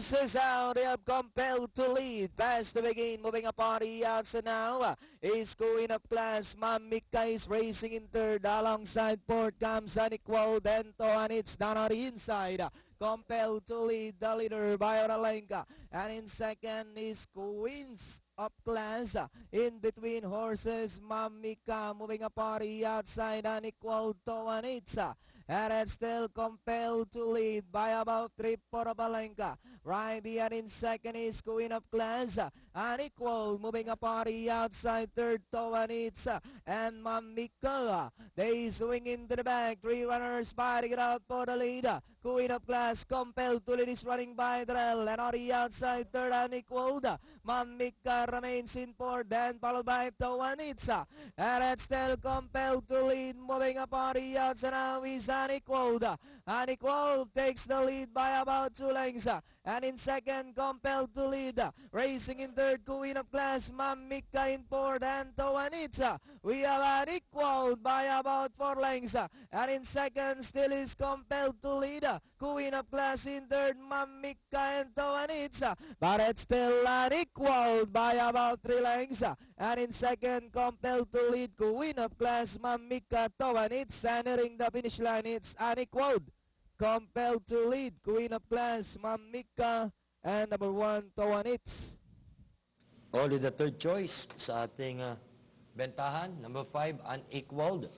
horses out. They have compelled to lead. Fast to begin. Moving a party out. So now is Queen of Class. Mamika is racing in third. Alongside fourth comes Unequal. Dento and it's down on the inside. Compelled to lead the leader by Oralenka. And in second is Queens of Class. In between horses, Mamika moving a party outside Unequal Toanitsa. And it's still compelled to lead by about 3 for Oralenka. Right here in second is Queen of Class. Unequal moving a party outside third Toanitsa. And Mamika. They swing into the back. 3 runners fighting it out for the lead. Queen of Class compelled to lead is running by Drell. And on the outside third Unequal. Mamika remains in fourth, then followed by Toanitsa. And it's still compelled to lead, moving a party out. So now is Unequal. Unequal takes the lead by about 2 lengths. And in second, compelled to lead. Racing in third, Queen of Class, Mamika in fourth, and Toanitsa. We have Unequal by about 4 lengths. And in second, still is compelled to lead. Queen of Class in third, Mamika and Toanitsa. But it's still Unequal by about 3 lengths. And in second, compelled to lead, Queen of Class, Mamika, Toanitsa. Entering the finish line, it's Unequal. Compelled to lead, Queen of Class, Mamika, and number 1, Toanitsa. Only the third choice sa ating bentahan. Number 5, Unequaled.